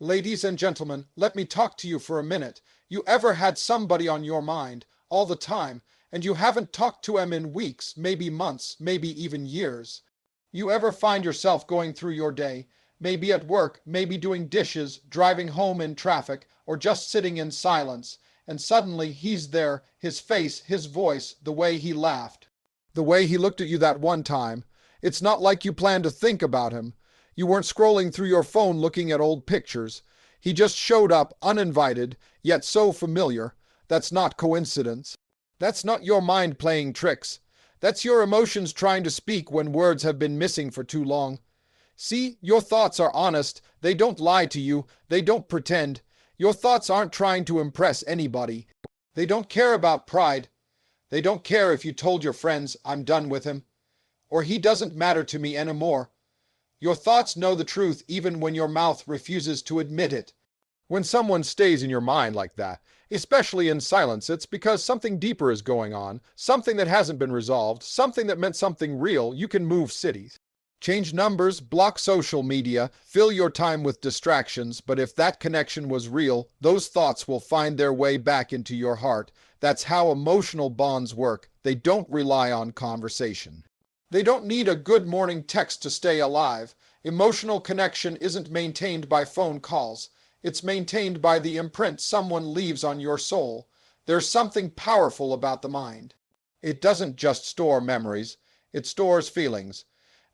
Ladies and gentlemen, let me talk to you for a minute. You ever had somebody on your mind all the time, and you haven't talked to them in weeks, maybe months, maybe even years? You ever find yourself going through your day, maybe at work, maybe doing dishes, driving home in traffic, or just sitting in silence, and suddenly he's there, his face, his voice, the way he laughed, the way he looked at you that one time. It's not like you planned to think about him. You weren't scrolling through your phone looking at old pictures. He just showed up uninvited, yet so familiar. That's not coincidence. That's not your mind playing tricks. That's your emotions trying to speak when words have been missing for too long. See, your thoughts are honest. They don't lie to you. They don't pretend. Your thoughts aren't trying to impress anybody. They don't care about pride. They don't care if you told your friends, "I'm done with him," or "he doesn't matter to me anymore." Your thoughts know the truth even when your mouth refuses to admit it. When someone stays in your mind like that, especially in silence, it's because something deeper is going on, something that hasn't been resolved, something that meant something real. You can move cities, change numbers, block social media, fill your time with distractions, but if that connection was real, those thoughts will find their way back into your heart. That's how emotional bonds work. They don't rely on conversation. They don't need a good morning text to stay alive. Emotional connection isn't maintained by phone calls. It's maintained by the imprint someone leaves on your soul. There's something powerful about the mind. It doesn't just store memories, it stores feelings.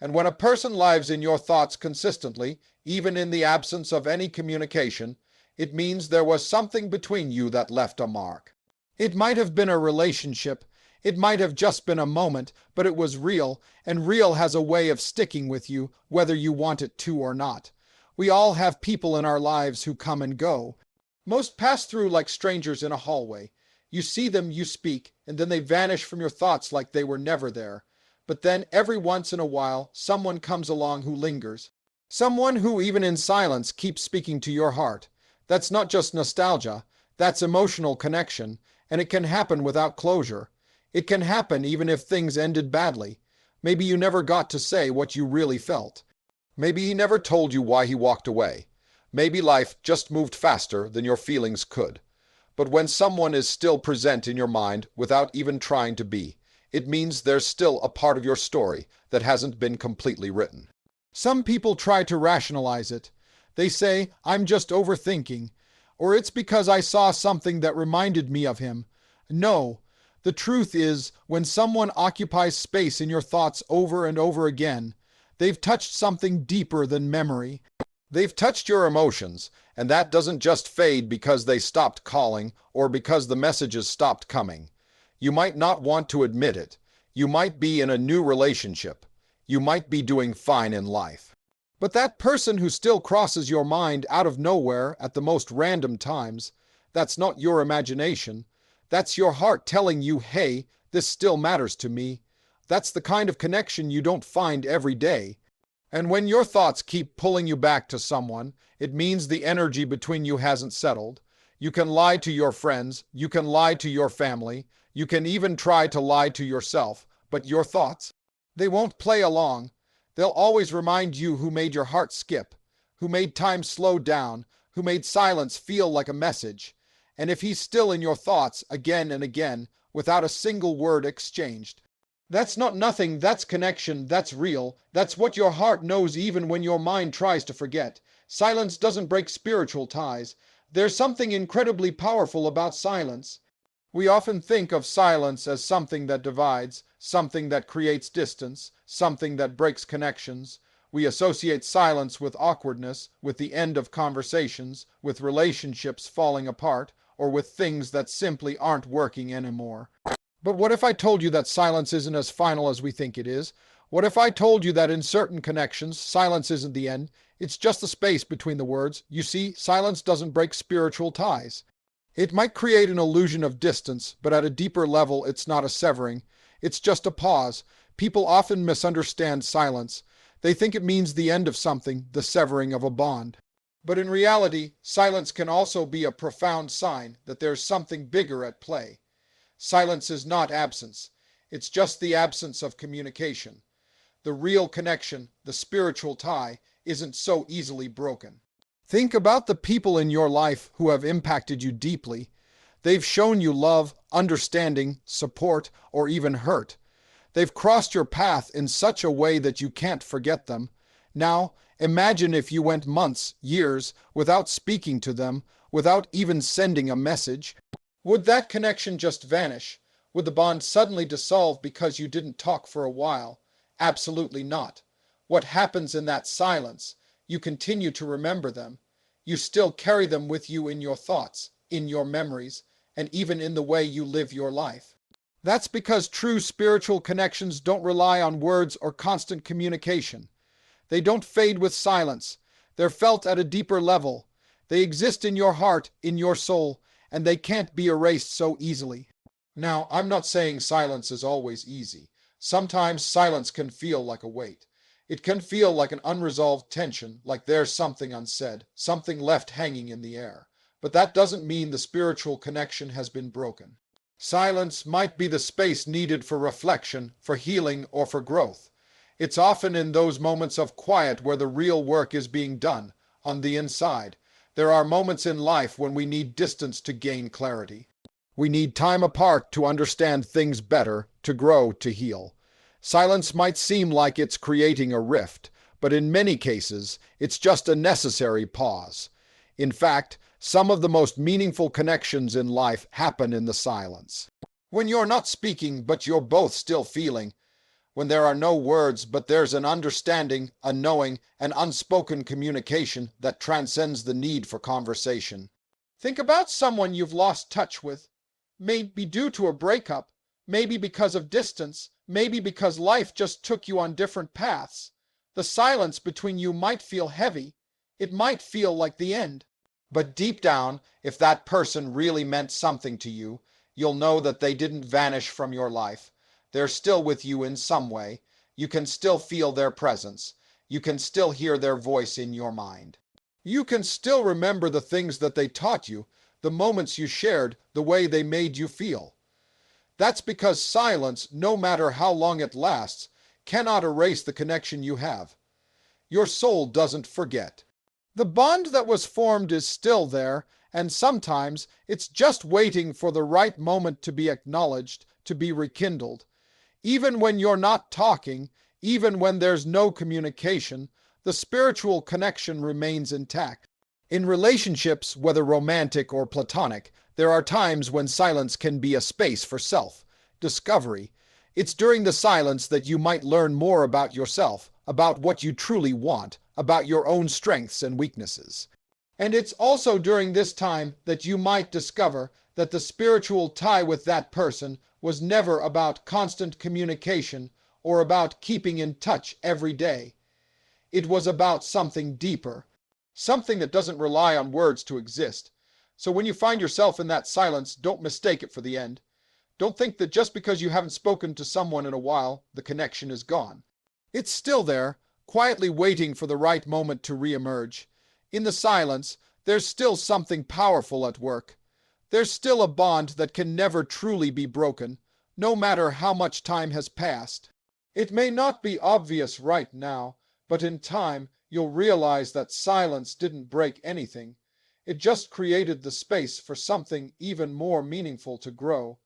And when a person lives in your thoughts consistently, even in the absence of any communication, it means there was something between you that left a mark. It might have been a relationship. It might have just been a moment, but it was real, and real has a way of sticking with you, whether you want it to or not. We all have people in our lives who come and go. Most pass through like strangers in a hallway. You see them, you speak, and then they vanish from your thoughts like they were never there. But then every once in a while, someone comes along who lingers. Someone who, even in silence, keeps speaking to your heart. That's not just nostalgia. That's emotional connection, and it can happen without closure. It can happen even if things ended badly. Maybe you never got to say what you really felt. Maybe he never told you why he walked away. Maybe life just moved faster than your feelings could. But when someone is still present in your mind without even trying to be, it means there's still a part of your story that hasn't been completely written. Some people try to rationalize it. They say, "I'm just overthinking," or "it's because I saw something that reminded me of him." No. The truth is, when someone occupies space in your thoughts over and over again, they've touched something deeper than memory. They've touched your emotions, and that doesn't just fade because they stopped calling or because the messages stopped coming. You might not want to admit it. You might be in a new relationship. You might be doing fine in life. But that person who still crosses your mind out of nowhere at the most random times, that's not your imagination. That's your heart telling you, "Hey, this still matters to me." That's the kind of connection you don't find every day. And when your thoughts keep pulling you back to someone, it means the energy between you hasn't settled. You can lie to your friends, you can lie to your family, you can even try to lie to yourself, but your thoughts, they won't play along. They'll always remind you who made your heart skip, who made time slow down, who made silence feel like a message. And if he's still in your thoughts again and again, without a single word exchanged, that's not nothing, that's connection, that's real. That's what your heart knows even when your mind tries to forget. Silence doesn't break spiritual ties. There's something incredibly powerful about silence. We often think of silence as something that divides, something that creates distance, something that breaks connections. We associate silence with awkwardness, with the end of conversations, with relationships falling apart, or with things that simply aren't working anymore. But what if I told you that silence isn't as final as we think it is? What if I told you that in certain connections, silence isn't the end? It's just the space between the words. You see, silence doesn't break spiritual ties. It might create an illusion of distance, but at a deeper level, it's not a severing. It's just a pause. People often misunderstand silence. They think it means the end of something, the severing of a bond. But in reality, silence can also be a profound sign that there's something bigger at play. Silence is not absence. It's just the absence of communication. The real connection, the spiritual tie, isn't so easily broken. Think about the people in your life who have impacted you deeply. They've shown you love, understanding, support, or even hurt. They've crossed your path in such a way that you can't forget them. Now, imagine if you went months, years, without speaking to them, without even sending a message. Would that connection just vanish? Would the bond suddenly dissolve because you didn't talk for a while? Absolutely not. What happens in that silence? You continue to remember them. You still carry them with you in your thoughts, in your memories, and even in the way you live your life. That's because true spiritual connections don't rely on words or constant communication. They don't fade with silence. They're felt at a deeper level. They exist in your heart, in your soul, and they can't be erased so easily. Now, I'm not saying silence is always easy. Sometimes silence can feel like a weight. It can feel like an unresolved tension, like there's something unsaid, something left hanging in the air. But that doesn't mean the spiritual connection has been broken. Silence might be the space needed for reflection, for healing, or for growth. It's often in those moments of quiet where the real work is being done, on the inside. There are moments in life when we need distance to gain clarity. We need time apart to understand things better, to grow, to heal. Silence might seem like it's creating a rift, but in many cases, it's just a necessary pause. In fact, some of the most meaningful connections in life happen in the silence. When you're not speaking, but you're both still feeling. When there are no words, but there's an understanding, a knowing, an unspoken communication that transcends the need for conversation. Think about someone you've lost touch with. Maybe due to a breakup, maybe because of distance, maybe because life just took you on different paths. The silence between you might feel heavy. It might feel like the end. But deep down, if that person really meant something to you, you'll know that they didn't vanish from your life. They're still with you in some way. You can still feel their presence. You can still hear their voice in your mind. You can still remember the things that they taught you, the moments you shared, the way they made you feel. That's because silence, no matter how long it lasts, cannot erase the connection you have. Your soul doesn't forget. The bond that was formed is still there, and sometimes it's just waiting for the right moment to be acknowledged, to be rekindled. Even when you're not talking, even when there's no communication, the spiritual connection remains intact. In relationships, whether romantic or platonic, there are times when silence can be a space for self-discovery. It's during the silence that you might learn more about yourself, about what you truly want, about your own strengths and weaknesses. And it's also during this time that you might discover that the spiritual tie with that person was never about constant communication or about keeping in touch every day. It was about something deeper, something that doesn't rely on words to exist. So when you find yourself in that silence, don't mistake it for the end. Don't think that just because you haven't spoken to someone in a while, the connection is gone. It's still there, quietly waiting for the right moment to reemerge. In the silence, there's still something powerful at work. There's still a bond that can never truly be broken, no matter how much time has passed. It may not be obvious right now, but in time, you'll realize that silence didn't break anything. It just created the space for something even more meaningful to grow.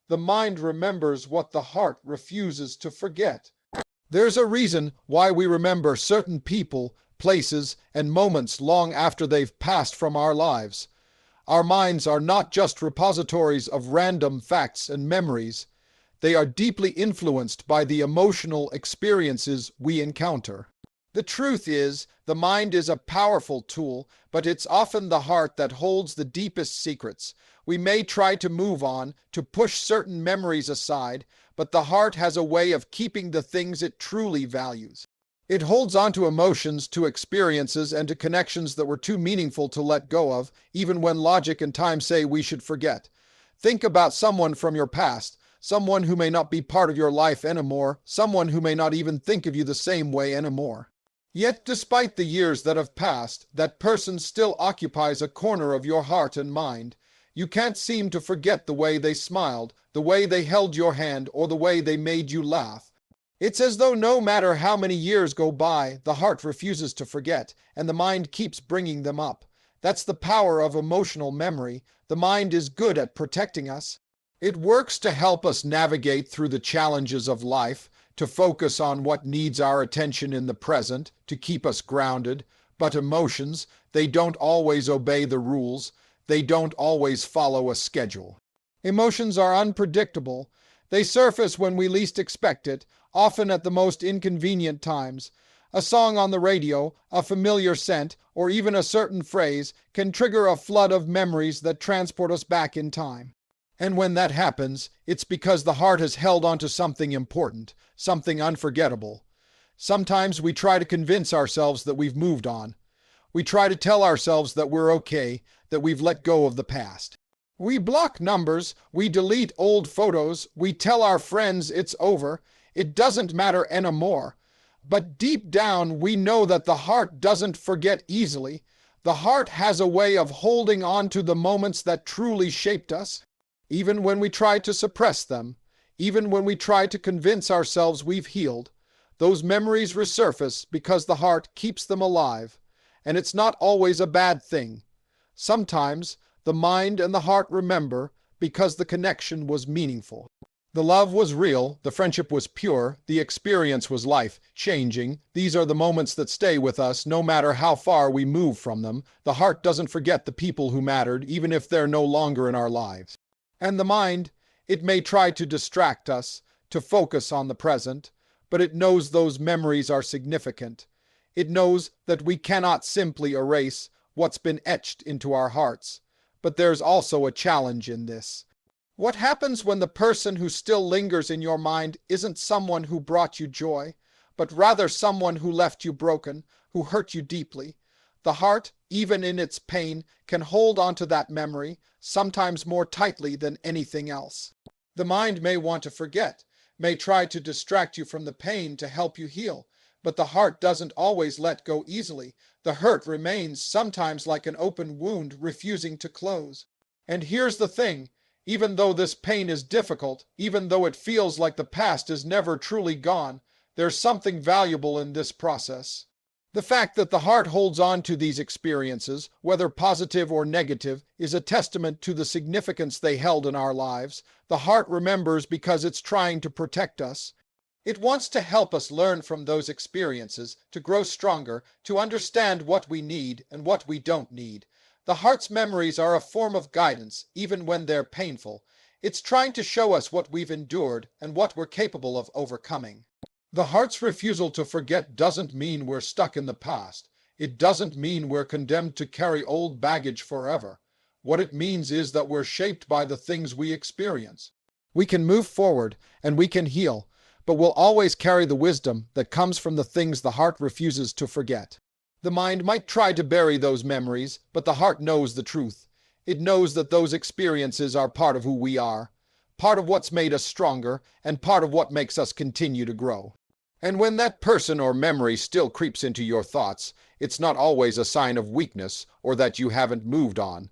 The mind remembers what the heart refuses to forget. There's a reason why we remember certain people, places, and moments long after they've passed from our lives. Our minds are not just repositories of random facts and memories. They are deeply influenced by the emotional experiences we encounter. The truth is, the mind is a powerful tool, but it's often the heart that holds the deepest secrets. We may try to move on, to push certain memories aside, but the heart has a way of keeping the things it truly values. It holds on to emotions, to experiences, and to connections that were too meaningful to let go of, even when logic and time say we should forget. Think about someone from your past, someone who may not be part of your life anymore, someone who may not even think of you the same way anymore. Yet despite the years that have passed, that person still occupies a corner of your heart and mind. You can't seem to forget the way they smiled, the way they held your hand, or the way they made you laugh. It's as though no matter how many years go by, the heart refuses to forget, and the mind keeps bringing them up. That's the power of emotional memory. The mind is good at protecting us. It works to help us navigate through the challenges of life, to focus on what needs our attention in the present, to keep us grounded. But emotions, they don't always obey the rules. They don't always follow a schedule. Emotions are unpredictable. They surface when we least expect it, often at the most inconvenient times. A song on the radio, a familiar scent, or even a certain phrase can trigger a flood of memories that transport us back in time. And when that happens, it's because the heart has held onto something important, something unforgettable. Sometimes we try to convince ourselves that we've moved on. We try to tell ourselves that we're okay, that we've let go of the past. We block numbers, we delete old photos, we tell our friends it's over, it doesn't matter anymore. But deep down, we know that the heart doesn't forget easily. The heart has a way of holding on to the moments that truly shaped us, even when we try to suppress them, even when we try to convince ourselves we've healed. Those memories resurface because the heart keeps them alive. And it's not always a bad thing. Sometimes the mind and the heart remember because the connection was meaningful. The love was real, the friendship was pure, the experience was life-changing. These are the moments that stay with us no matter how far we move from them. The heart doesn't forget the people who mattered, even if they're no longer in our lives. And the mind, it may try to distract us, to focus on the present, but it knows those memories are significant. It knows that we cannot simply erase what's been etched into our hearts. But there's also a challenge in this. What happens when the person who still lingers in your mind isn't someone who brought you joy, but rather someone who left you broken, who hurt you deeply? The heart, even in its pain, can hold onto that memory, sometimes more tightly than anything else. The mind may want to forget, may try to distract you from the pain to help you heal, but the heart doesn't always let go easily. The hurt remains, sometimes like an open wound refusing to close. And here's the thing, even though this pain is difficult, even though it feels like the past is never truly gone, there's something valuable in this process. The fact that the heart holds on to these experiences, whether positive or negative, is a testament to the significance they held in our lives. The heart remembers because it's trying to protect us. It wants to help us learn from those experiences, to grow stronger, to understand what we need and what we don't need. The heart's memories are a form of guidance, even when they're painful. It's trying to show us what we've endured and what we're capable of overcoming. The heart's refusal to forget doesn't mean we're stuck in the past. It doesn't mean we're condemned to carry old baggage forever. What it means is that we're shaped by the things we experience. We can move forward and we can heal, but we'll always carry the wisdom that comes from the things the heart refuses to forget. The mind might try to bury those memories, but the heart knows the truth. It knows that those experiences are part of who we are, part of what's made us stronger, and part of what makes us continue to grow. And when that person or memory still creeps into your thoughts, it's not always a sign of weakness or that you haven't moved on.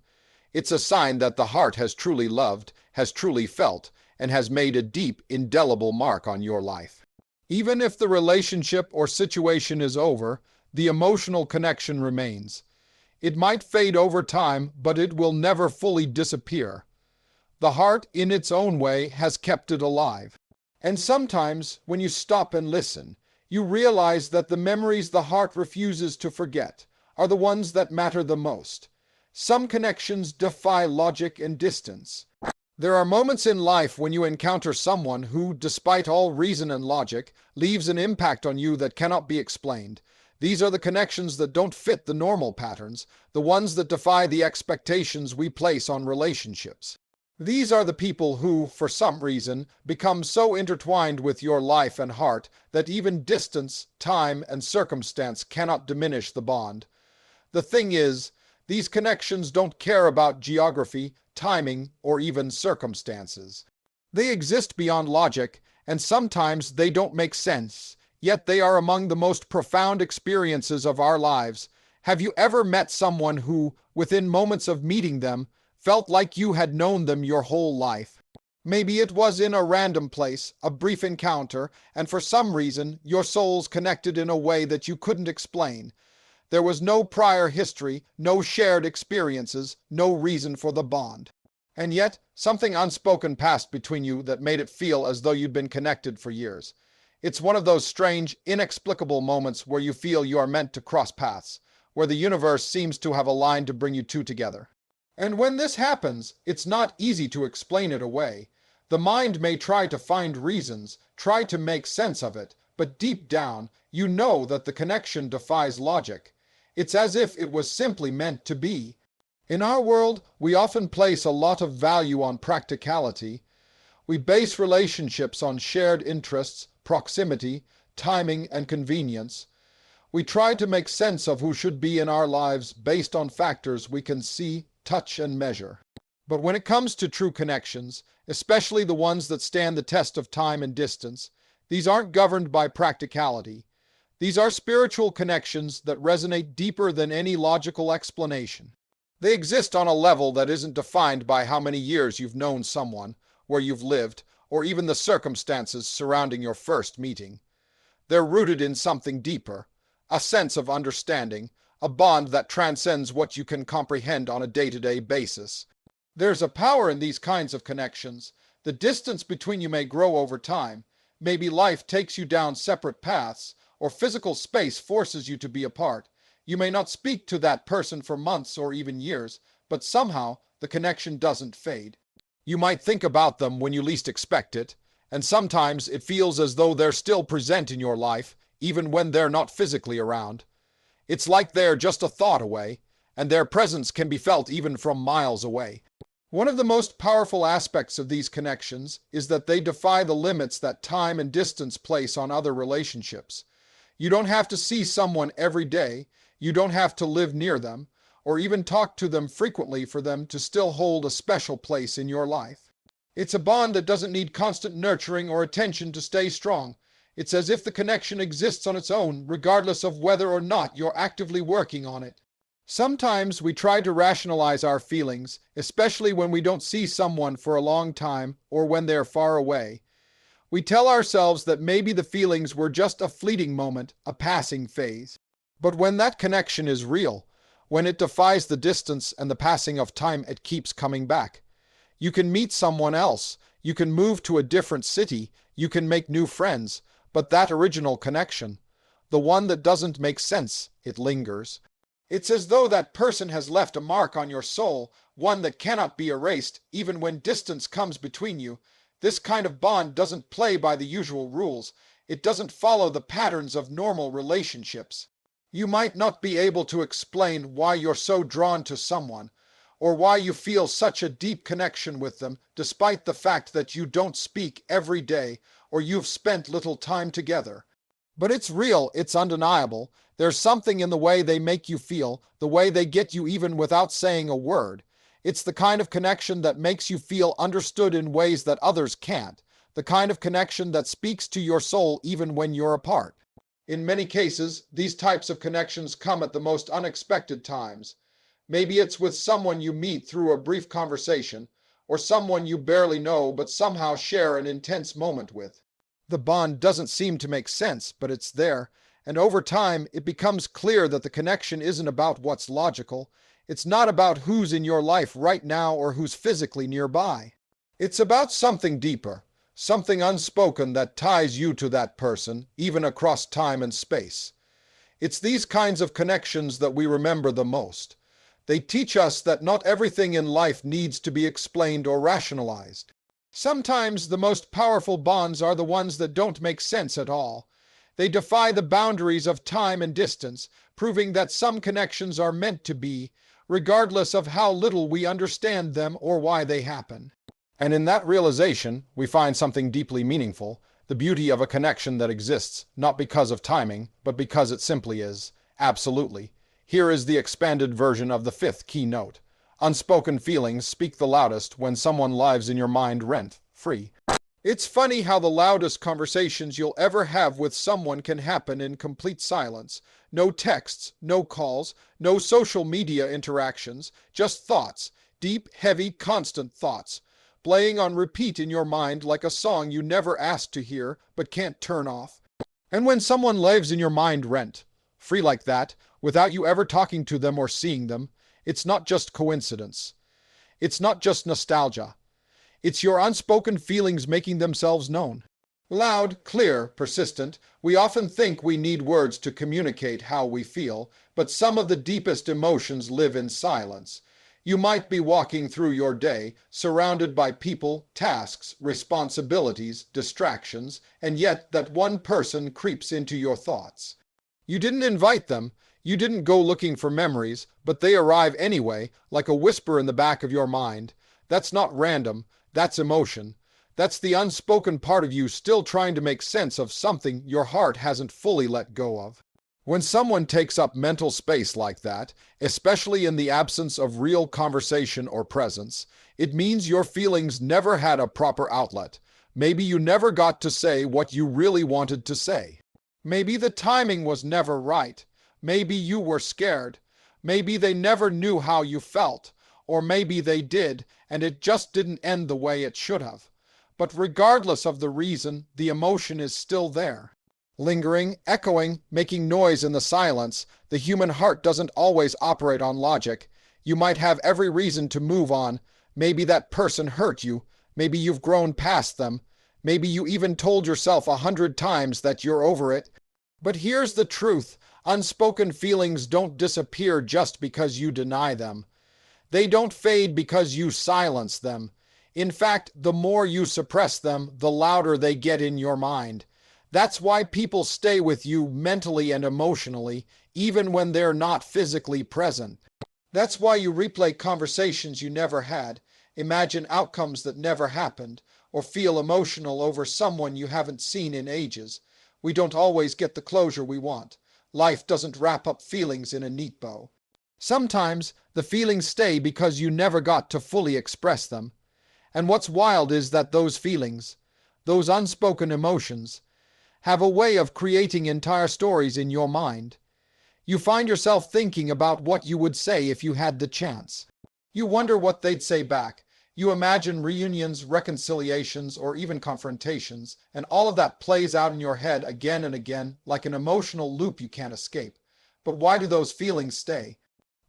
It's a sign that the heart has truly loved, has truly felt, and has made a deep, indelible mark on your life. Even if the relationship or situation is over, the emotional connection remains. It might fade over time, but it will never fully disappear. The heart, in its own way, has kept it alive. And sometimes, when you stop and listen, you realize that the memories the heart refuses to forget are the ones that matter the most. Some connections defy logic and distance. There are moments in life when you encounter someone who, despite all reason and logic, leaves an impact on you that cannot be explained. These are the connections that don't fit the normal patterns, the ones that defy the expectations we place on relationships. These are the people who, for some reason, become so intertwined with your life and heart that even distance, time, and circumstance cannot diminish the bond. The thing is, these connections don't care about geography, timing, or even circumstances. They exist beyond logic, and sometimes they don't make sense, yet they are among the most profound experiences of our lives. Have you ever met someone who, within moments of meeting them, felt like you had known them your whole life? Maybe it was in a random place, a brief encounter, and for some reason your souls connected in a way that you couldn't explain. There was no prior history, no shared experiences, no reason for the bond. And yet, something unspoken passed between you that made it feel as though you'd been connected for years. It's one of those strange, inexplicable moments where you feel you are meant to cross paths, where the universe seems to have aligned to bring you two together. And when this happens, it's not easy to explain it away. The mind may try to find reasons, try to make sense of it, but deep down, you know that the connection defies logic. It's as if it was simply meant to be. In our world, we often place a lot of value on practicality. We base relationships on shared interests, proximity, timing, and convenience. We try to make sense of who should be in our lives based on factors we can see, touch, and measure. But when it comes to true connections, especially the ones that stand the test of time and distance, these aren't governed by practicality. These are spiritual connections that resonate deeper than any logical explanation. They exist on a level that isn't defined by how many years you've known someone, where you've lived, or even the circumstances surrounding your first meeting. They're rooted in something deeper, a sense of understanding, a bond that transcends what you can comprehend on a day-to-day basis. There's a power in these kinds of connections. The distance between you may grow over time. Maybe life takes you down separate paths, or physical space forces you to be apart. You may not speak to that person for months or even years, but somehow the connection doesn't fade. You might think about them when you least expect it, and sometimes it feels as though they're still present in your life, even when they're not physically around. It's like they're just a thought away, and their presence can be felt even from miles away. One of the most powerful aspects of these connections is that they defy the limits that time and distance place on other relationships. You don't have to see someone every day, you don't have to live near them, or even talk to them frequently for them to still hold a special place in your life. It's a bond that doesn't need constant nurturing or attention to stay strong. It's as if the connection exists on its own, regardless of whether or not you're actively working on it. Sometimes we try to rationalize our feelings, especially when we don't see someone for a long time or when they're far away. We tell ourselves that maybe the feelings were just a fleeting moment, a passing phase. But when that connection is real, when it defies the distance and the passing of time, it keeps coming back. You can meet someone else, you can move to a different city, you can make new friends, but that original connection, the one that doesn't make sense, it lingers. It's as though that person has left a mark on your soul, one that cannot be erased, even when distance comes between you. This kind of bond doesn't play by the usual rules. It doesn't follow the patterns of normal relationships. You might not be able to explain why you're so drawn to someone, or why you feel such a deep connection with them, despite the fact that you don't speak every day, or you've spent little time together. But it's real, it's undeniable. There's something in the way they make you feel, the way they get you even without saying a word. It's the kind of connection that makes you feel understood in ways that others can't. The kind of connection that speaks to your soul even when you're apart. In many cases, these types of connections come at the most unexpected times. Maybe it's with someone you meet through a brief conversation, or someone you barely know but somehow share an intense moment with. The bond doesn't seem to make sense, but it's there, and over time it becomes clear that the connection isn't about what's logical. It's not about who's in your life right now or who's physically nearby. It's about something deeper, something unspoken that ties you to that person, even across time and space. It's these kinds of connections that we remember the most. They teach us that not everything in life needs to be explained or rationalized. Sometimes the most powerful bonds are the ones that don't make sense at all. They defy the boundaries of time and distance, proving that some connections are meant to be, regardless of how little we understand them or why they happen. And in that realization, we find something deeply meaningful, the beauty of a connection that exists, not because of timing, but because it simply is. Absolutely. Here is the expanded version of the fifth key note. Unspoken feelings speak the loudest when someone lives in your mind rent-free. It's funny how the loudest conversations you'll ever have with someone can happen in complete silence. No texts, no calls, no social media interactions, just thoughts. Deep, heavy, constant thoughts. playing on repeat in your mind like a song you never asked to hear but can't turn off. And when someone lives in your mind rent, free like that, without you ever talking to them or seeing them, it's not just coincidence. It's not just nostalgia. It's your unspoken feelings making themselves known. Loud, clear, persistent, we often think we need words to communicate how we feel, but some of the deepest emotions live in silence. You might be walking through your day, surrounded by people, tasks, responsibilities, distractions, and yet that one person creeps into your thoughts. You didn't invite them, you didn't go looking for memories, but they arrive anyway, like a whisper in the back of your mind. That's not random, that's emotion. That's the unspoken part of you still trying to make sense of something your heart hasn't fully let go of. When someone takes up mental space like that, especially in the absence of real conversation or presence, it means your feelings never had a proper outlet. Maybe you never got to say what you really wanted to say. Maybe the timing was never right. Maybe you were scared. Maybe they never knew how you felt. Or maybe they did, and it just didn't end the way it should have. But regardless of the reason, the emotion is still there. Lingering, echoing, making noise in the silence, the human heart doesn't always operate on logic. You might have every reason to move on. Maybe that person hurt you. Maybe you've grown past them. Maybe you even told yourself 100 times that you're over it. But here's the truth. Unspoken feelings don't disappear just because you deny them. They don't fade because you silence them. In fact, the more you suppress them, the louder they get in your mind. That's why people stay with you mentally and emotionally, even when they're not physically present. That's why you replay conversations you never had, imagine outcomes that never happened, or feel emotional over someone you haven't seen in ages. We don't always get the closure we want. Life doesn't wrap up feelings in a neat bow. Sometimes the feelings stay because you never got to fully express them. And what's wild is that those feelings, those unspoken emotions, have a way of creating entire stories in your mind. You find yourself thinking about what you would say if you had the chance. You wonder what they'd say back. You imagine reunions, reconciliations, or even confrontations, and all of that plays out in your head again and again like an emotional loop you can't escape. But why do those feelings stay?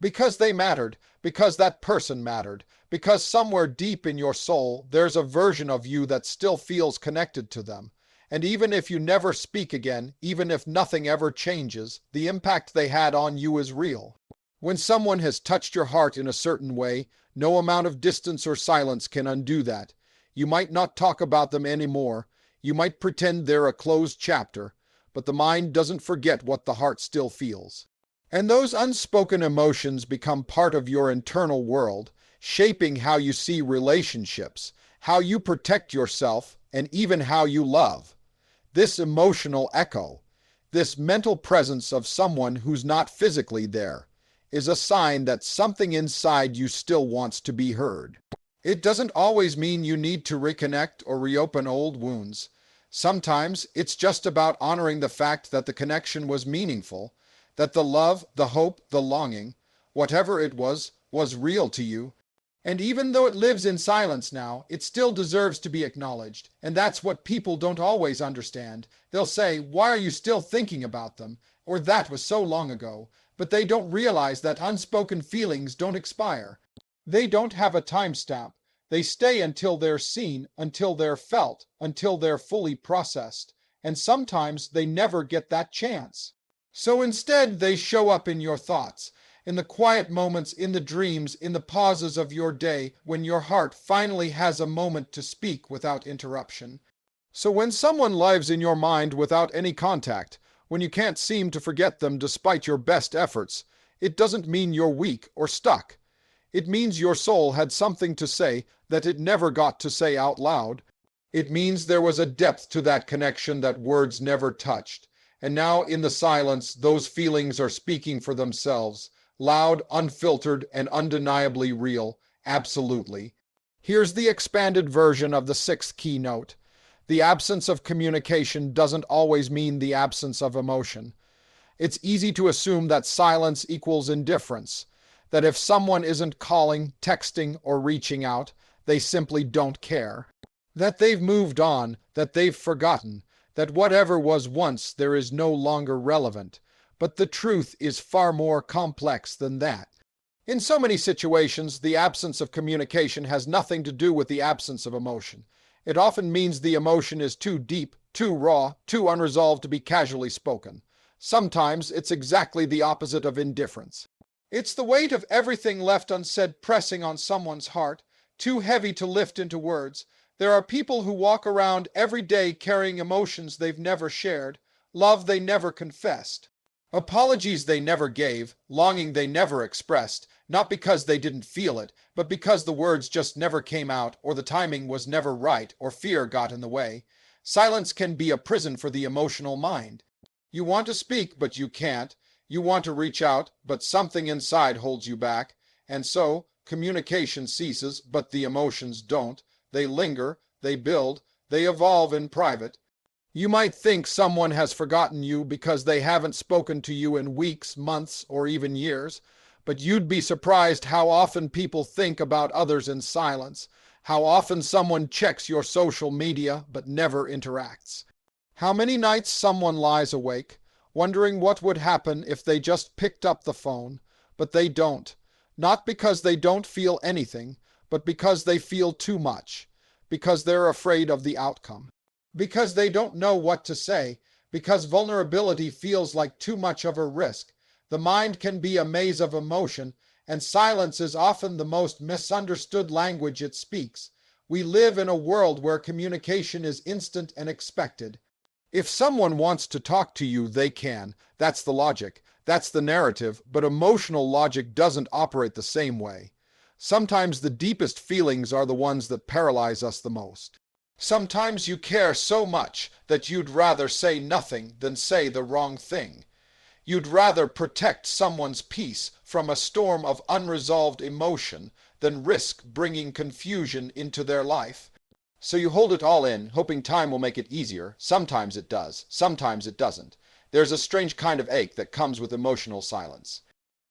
Because they mattered, because that person mattered, because somewhere deep in your soul there's a version of you that still feels connected to them. And even if you never speak again, even if nothing ever changes, the impact they had on you is real. When someone has touched your heart in a certain way, no amount of distance or silence can undo that. You might not talk about them anymore. You might pretend they're a closed chapter, but the mind doesn't forget what the heart still feels. And those unspoken emotions become part of your internal world, shaping how you see relationships, how you protect yourself, and even how you love. This emotional echo, this mental presence of someone who's not physically there, is a sign that something inside you still wants to be heard. It doesn't always mean you need to reconnect or reopen old wounds. Sometimes it's just about honoring the fact that the connection was meaningful, that the love, the hope, the longing, whatever it was real to you. And even though it lives in silence now, it still deserves to be acknowledged. And that's what people don't always understand. They'll say, "Why are you still thinking about them?" Or "That was so long ago." But they don't realize that unspoken feelings don't expire. They don't have a timestamp. They stay until they're seen, until they're felt, until they're fully processed. And sometimes they never get that chance. So instead, they show up in your thoughts, in the quiet moments, in the dreams, in the pauses of your day when your heart finally has a moment to speak without interruption. So when someone lives in your mind without any contact, when you can't seem to forget them despite your best efforts, it doesn't mean you're weak or stuck. It means your soul had something to say that it never got to say out loud. It means there was a depth to that connection that words never touched. And now in the silence, those feelings are speaking for themselves, loud, unfiltered, and undeniably real, absolutely. Here's the expanded version of the sixth keynote. The absence of communication doesn't always mean the absence of emotion. It's easy to assume that silence equals indifference, that if someone isn't calling, texting, or reaching out, they simply don't care. That they've moved on, that they've forgotten, that whatever was once there is no longer relevant. But the truth is far more complex than that. In so many situations, the absence of communication has nothing to do with the absence of emotion. It often means the emotion is too deep, too raw, too unresolved to be casually spoken. Sometimes it's exactly the opposite of indifference. It's the weight of everything left unsaid pressing on someone's heart, too heavy to lift into words. There are people who walk around every day carrying emotions they've never shared, love they never confessed, apologies they never gave, longing they never expressed, not because they didn't feel it, but because the words just never came out, or the timing was never right, or fear got in the way. Silence can be a prison for the emotional mind. You want to speak, but you can't. You want to reach out, but something inside holds you back. And so, communication ceases, but the emotions don't. They linger, they build, they evolve in private. You might think someone has forgotten you because they haven't spoken to you in weeks, months, or even years. But you'd be surprised how often people think about others in silence, how often someone checks your social media but never interacts. How many nights someone lies awake, wondering what would happen if they just picked up the phone, but they don't. Not because they don't feel anything, but because they feel too much, because they're afraid of the outcome, because they don't know what to say, because vulnerability feels like too much of a risk. The mind can be a maze of emotion, and silence is often the most misunderstood language it speaks. We live in a world where communication is instant and expected. If someone wants to talk to you, they can. That's the logic. That's the narrative. But emotional logic doesn't operate the same way. Sometimes the deepest feelings are the ones that paralyze us the most. Sometimes you care so much that you'd rather say nothing than say the wrong thing. You'd rather protect someone's peace from a storm of unresolved emotion than risk bringing confusion into their life. So you hold it all in, hoping time will make it easier. Sometimes it does, sometimes it doesn't. There's a strange kind of ache that comes with emotional silence.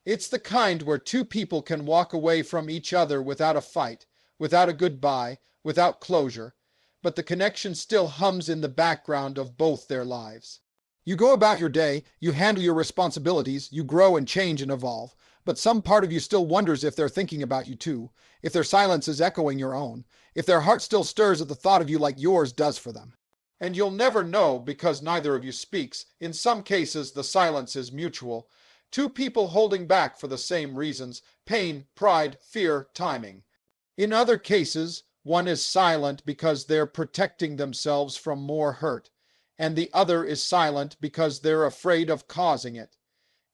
It's the kind where two people can walk away from each other without a fight, without a goodbye, without closure, but the connection still hums in the background of both their lives. You go about your day, you handle your responsibilities, you grow and change and evolve, but some part of you still wonders if they're thinking about you too, if their silence is echoing your own, if their heart still stirs at the thought of you like yours does for them. And you'll never know because neither of you speaks. In some cases, the silence is mutual. Two people holding back for the same reasons: pain, pride, fear, timing. In other cases, one is silent because they're protecting themselves from more hurt, and the other is silent because they're afraid of causing it.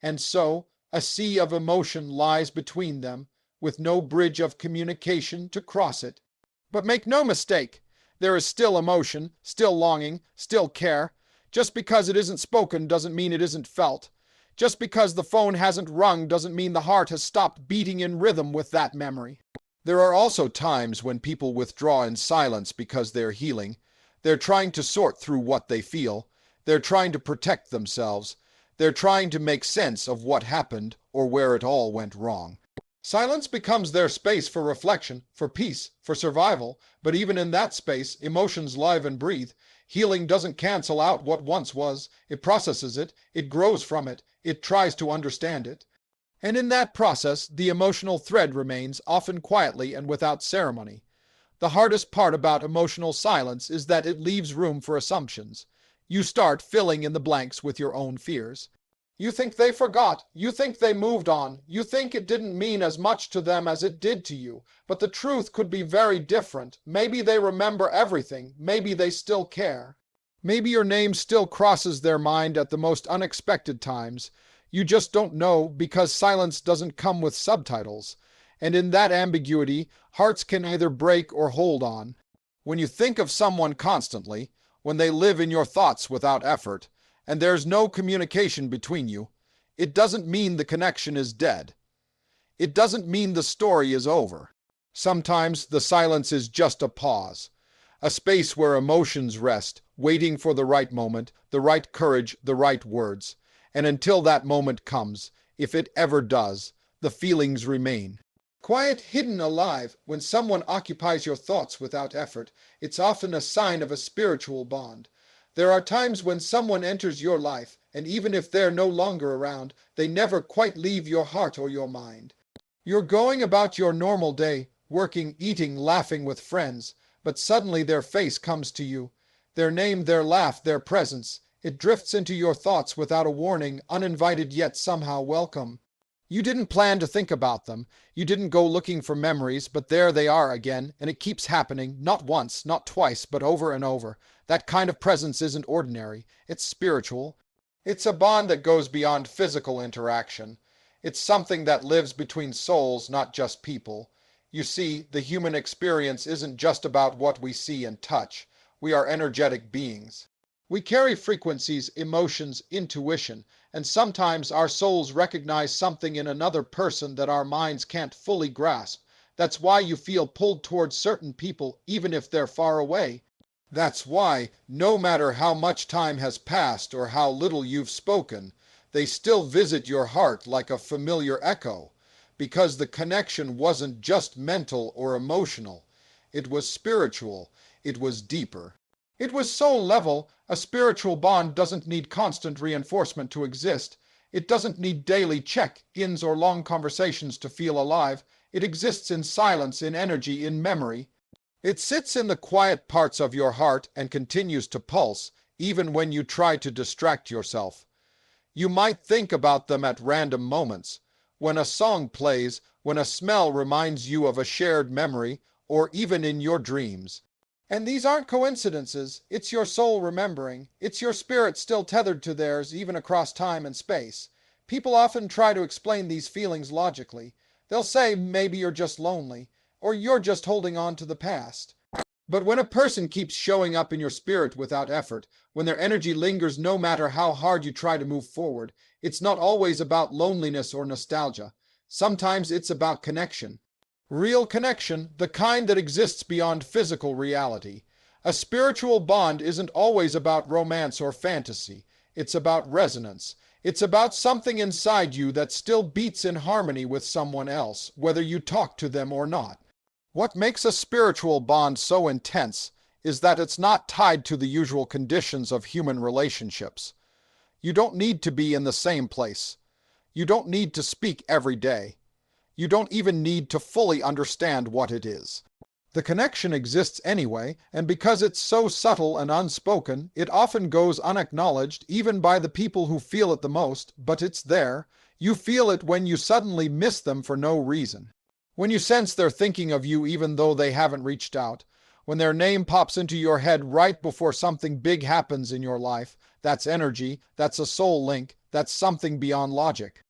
And so, a sea of emotion lies between them, with no bridge of communication to cross it. But make no mistake, there is still emotion, still longing, still care. Just because it isn't spoken doesn't mean it isn't felt. Just because the phone hasn't rung doesn't mean the heart has stopped beating in rhythm with that memory. There are also times when people withdraw in silence because they're healing. They're trying to sort through what they feel. They're trying to protect themselves. They're trying to make sense of what happened or where it all went wrong. Silence becomes their space for reflection, for peace, for survival. But even in that space, emotions live and breathe. Healing doesn't cancel out what once was. It processes it. It grows from it. It tries to understand it. And in that process, the emotional thread remains, often quietly and without ceremony. The hardest part about emotional silence is that it leaves room for assumptions. You start filling in the blanks with your own fears. You think they forgot. You think they moved on. You think it didn't mean as much to them as it did to you. But the truth could be very different. Maybe they remember everything. Maybe they still care. Maybe your name still crosses their mind at the most unexpected times. You just don't know because silence doesn't come with subtitles. And in that ambiguity, hearts can either break or hold on. When you think of someone constantly, when they live in your thoughts without effort, and there's no communication between you, it doesn't mean the connection is dead. It doesn't mean the story is over. Sometimes the silence is just a pause, a space where emotions rest, waiting for the right moment, the right courage, the right words. And until that moment comes, if it ever does, the feelings remain. Quiet, hidden, alive, when someone occupies your thoughts without effort, it's often a sign of a spiritual bond. There are times when someone enters your life, and even if they're no longer around, they never quite leave your heart or your mind. You're going about your normal day, working, eating, laughing with friends, but suddenly their face comes to you. Their name, their laugh, their presence. It drifts into your thoughts without a warning, uninvited yet somehow welcome. You didn't plan to think about them. You didn't go looking for memories, but there they are again, and it keeps happening, not once, not twice, but over and over. That kind of presence isn't ordinary. It's spiritual. It's a bond that goes beyond physical interaction. It's something that lives between souls, not just people. You see, the human experience isn't just about what we see and touch. We are energetic beings. We carry frequencies, emotions, intuition, and sometimes our souls recognize something in another person that our minds can't fully grasp. That's why you feel pulled towards certain people even if they're far away. That's why, no matter how much time has passed or how little you've spoken, they still visit your heart like a familiar echo. Because the connection wasn't just mental or emotional. It was spiritual. It was deeper. It was soul level. A spiritual bond doesn't need constant reinforcement to exist. It doesn't need daily check-ins or long conversations to feel alive. It exists in silence, in energy, in memory. It sits in the quiet parts of your heart and continues to pulse, even when you try to distract yourself. You might think about them at random moments, when a song plays, when a smell reminds you of a shared memory, or even in your dreams. And these aren't coincidences. It's your soul remembering. It's your spirit still tethered to theirs, even across time and space. People often try to explain these feelings logically. They'll say maybe you're just lonely, or you're just holding on to the past. But when a person keeps showing up in your spirit without effort, when their energy lingers no matter how hard you try to move forward, it's not always about loneliness or nostalgia. Sometimes it's about connection. Real connection, the kind that exists beyond physical reality. A spiritual bond isn't always about romance or fantasy. It's about resonance. It's about something inside you that still beats in harmony with someone else, whether you talk to them or not. What makes a spiritual bond so intense is that it's not tied to the usual conditions of human relationships. You don't need to be in the same place. You don't need to speak every day. You don't even need to fully understand what it is. The connection exists anyway, and because it's so subtle and unspoken, it often goes unacknowledged even by the people who feel it the most, but it's there. You feel it when you suddenly miss them for no reason. When you sense they're thinking of you even though they haven't reached out. When their name pops into your head right before something big happens in your life. That's energy, that's a soul link, that's something beyond logic.